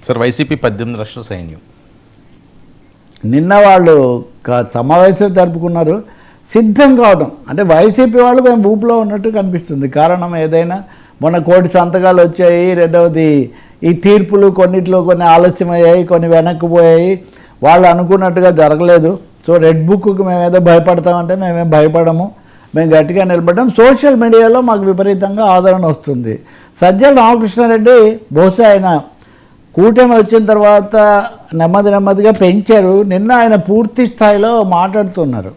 Sir YCP 18 లక్షల సైన్యం నిన్న వాళ్ళు సమావేశం జరుపుకున్నారు, సిద్ధం కావడం. అంటే వైసీపీ వాళ్ళు మేము ఊపులో ఉన్నట్టు కనిపిస్తుంది. కారణం ఏదైనా మొన్న కోటి సంతకాలు వచ్చాయి, రెండవది ఈ తీర్పులు కొన్నిట్లో కొన్ని ఆలస్యమయ్యాయి, కొన్ని వెనక్కిపోయాయి, వాళ్ళు అనుకున్నట్టుగా జరగలేదు. సో రెడ్ బుక్కి మేము ఏదో భయపడతామంటే మేమేం భయపడము, మేము గట్టిగా నిలబడ్డాం. సోషల్ మీడియాలో మాకు విపరీతంగా ఆదరణ వస్తుంది. సజ్జల రామకృష్ణారెడ్డి బహుశా ఆయన కూటమి వచ్చిన తర్వాత నెమ్మదిగా పెంచారు. నిన్న ఆయన పూర్తి స్థాయిలో మాట్లాడుతున్నారు.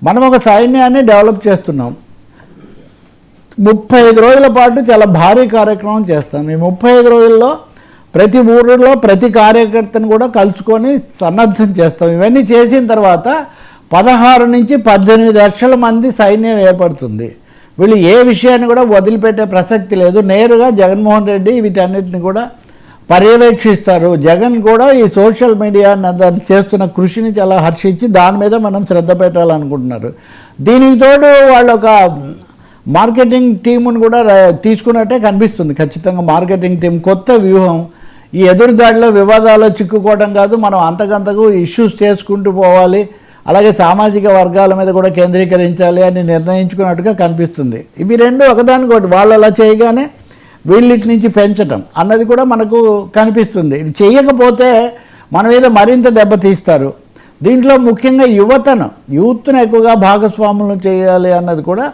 మనం ఒక సైన్యాన్ని డెవలప్ చేస్తున్నాం, 35 రోజుల పాటు చాలా భారీ కార్యక్రమం చేస్తాం. ఈ 35 రోజుల్లో ప్రతి ఊరిలో ప్రతి కార్యకర్తను కూడా కలుసుకొని సన్నద్ధం చేస్తాం. ఇవన్నీ చేసిన తర్వాత 16 నుంచి 18 లక్షల మంది సైన్యం ఏర్పడుతుంది. వీళ్ళు ఏ విషయాన్ని కూడా వదిలిపెట్టే ప్రసక్తి లేదు. నేరుగా జగన్మోహన్ రెడ్డి వీటన్నిటిని కూడా పర్యవేక్షిస్తారు. జగన్ కూడా ఈ సోషల్ మీడియా చేస్తున్న కృషిని చాలా హర్షించి దాని మీద మనం శ్రద్ధ పెట్టాలనుకుంటున్నారు. దీనికి తోడు వాళ్ళు ఒక మార్కెటింగ్ టీమును కూడా తీసుకున్నట్టే కనిపిస్తుంది. ఖచ్చితంగా మార్కెటింగ్ టీం కొత్త వ్యూహం. ఈ ఎదురుదాడిలో వివాదాల్లో చిక్కుకోవడం కాదు, మనం అంతకంతకు ఇష్యూస్ చేసుకుంటూ పోవాలి, అలాగే సామాజిక వర్గాల మీద కూడా కేంద్రీకరించాలి అని నిర్ణయించుకున్నట్టుగా కనిపిస్తుంది. ఇవి రెండు ఒకదానికొకటి, వాళ్ళు అలా చేయగానే వీళ్ళిటి నుంచి పెంచటం అన్నది కూడా మనకు కనిపిస్తుంది. ఇది చేయకపోతే మన మీద మరింత దెబ్బతీస్తారు. దీంట్లో ముఖ్యంగా యూత్ను ఎక్కువగా భాగస్వాములను చేయాలి అన్నది కూడా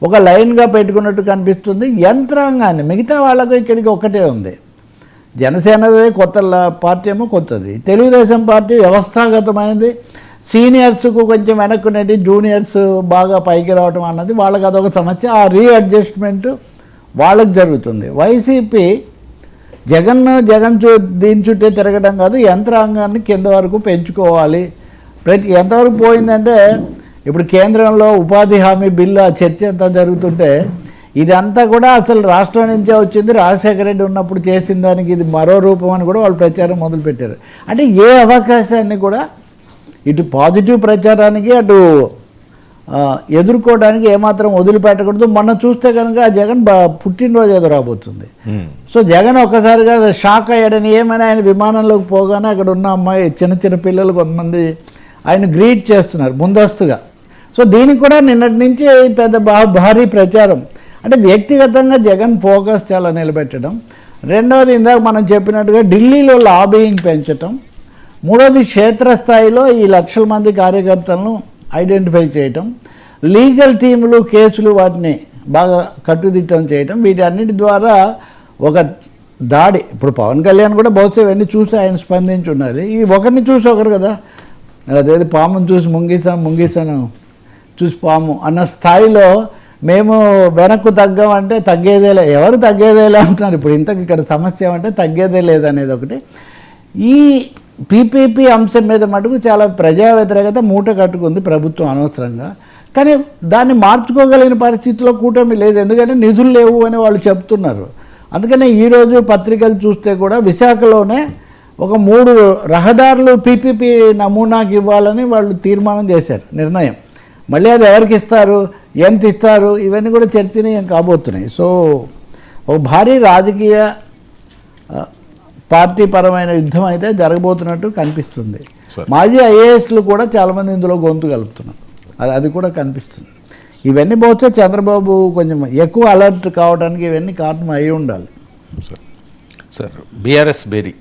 ఒక లైన్గా పెట్టుకున్నట్టు కనిపిస్తుంది. యంత్రాంగాన్ని మిగతా వాళ్ళకు ఇక్కడికి ఒకటే ఉంది. జనసేనదే కొత్త పార్టీ ఏమో కొత్తది, తెలుగుదేశం పార్టీ వ్యవస్థాగతమైనది, సీనియర్స్కు కొంచెం వెనక్కు నెట్టి జూనియర్స్ బాగా పైకి రావడం అన్నది వాళ్ళకి అదొక సమస్య. ఆ రీఅడ్జస్ట్మెంట్ వాళ్ళకి జరుగుతుంది. వైసీపీ జగన్ దీని చుట్టే తిరగడం కాదు, యంత్రాంగాన్ని కింద వరకు పెంచుకోవాలి. ఎంతవరకు పోయిందంటే ఇప్పుడు కేంద్రంలో ఉపాధి హామీ బిల్లు ఆ చర్చ అంతా జరుగుతుంటే ఇదంతా కూడా అసలు రాష్ట్రం నుంచే వచ్చింది, రాజశేఖర రెడ్డి ఉన్నప్పుడు చేసిన దానికి ఇది మరో రూపం అని కూడా వాళ్ళు ప్రచారం మొదలుపెట్టారు. అంటే ఏ అవకాశాన్ని కూడా ఇటు పాజిటివ్ ప్రచారానికి అటు ఎదుర్కోవడానికి ఏమాత్రం వదిలిపెట్టకూడదు. మొన్న చూస్తే కనుక జగన్ పుట్టినరోజు ఏదో రాబోతుంది. సో జగన్ ఒక్కసారిగా షాక్ అయ్యాడని, ఏమైనా ఆయన విమానంలోకి పోగానే అక్కడ ఉన్న అమ్మాయి చిన్న పిల్లలు కొంతమంది ఆయన గ్రీట్ చేస్తున్నారు ముందస్తుగా. సో దీనికి కూడా నిన్నటి నుంచి పెద్ద భారీ ప్రచారం. అంటే వ్యక్తిగతంగా జగన్ ఫోకస్ చాలా నిలబెట్టడం, రెండవది ఇందాక మనం చెప్పినట్టుగా ఢిల్లీలో లాబియింగ్ పెంచటం, మూడవది క్షేత్రస్థాయిలో ఈ లక్షల మంది కార్యకర్తలను ఐడెంటిఫై చేయటం, లీగల్ టీములు కేసులు వాటిని బాగా కట్టుదిట్టం చేయటం, వీటన్నిటి ద్వారా ఒక దాడి. ఇప్పుడు పవన్ కళ్యాణ్ కూడా బహుశా ఇవన్నీ చూసి ఆయన స్పందించి ఉండాలి. ఈ ఒకరిని చూసి ఒకరు కదా, అదేది పామును చూసి ముంగీసాను చూసి పాము అన్న స్థాయిలో మేము వెనక్కు తగ్గామంటే తగ్గేదేలే, ఎవరు తగ్గేదేలే అంటున్నారు. ఇప్పుడు ఇంతకు ఇక్కడ సమస్య ఏమంటే తగ్గేదే లేదనేది ఒకటి. ఈ పీపీపీ అంశం మీద మటుకు చాలా ప్రజా వ్యతిరేకత మూట కట్టుకుంది ప్రభుత్వం అనవసరంగా. కానీ దాన్ని మార్చుకోగలిగిన పరిస్థితిలో కూటమి లేదు, ఎందుకంటే నిధులు లేవు అని వాళ్ళు చెప్తున్నారు. అందుకనే ఈరోజు పత్రికలు చూస్తే కూడా విశాఖలోనే ఒక 3 రహదారులు పీపీపీ నమూనాకి ఇవ్వాలని వాళ్ళు తీర్మానం చేశారు, నిర్ణయం. మళ్ళీ అది ఎవరికి ఇస్తారు, ఎంత ఇస్తారు, ఇవన్నీ కూడా చర్చనీయం కాబోతున్నాయి. సో ఒక భారీ రాజకీయ పార్టీ పరమైన యుద్ధం అయితే జరగబోతున్నట్టు కనిపిస్తుంది. మాజీ ఐఏఎస్లు కూడా చాలామంది ఇందులో గొంతు కలుపుతున్నారు, అది కూడా కనిపిస్తుంది. ఇవన్నీ బహుశా చంద్రబాబు కొంచెం ఎక్కువ అలర్ట్ కావడానికి ఇవన్నీ కారణం అయి ఉండాలి. Sir BRS బేరీ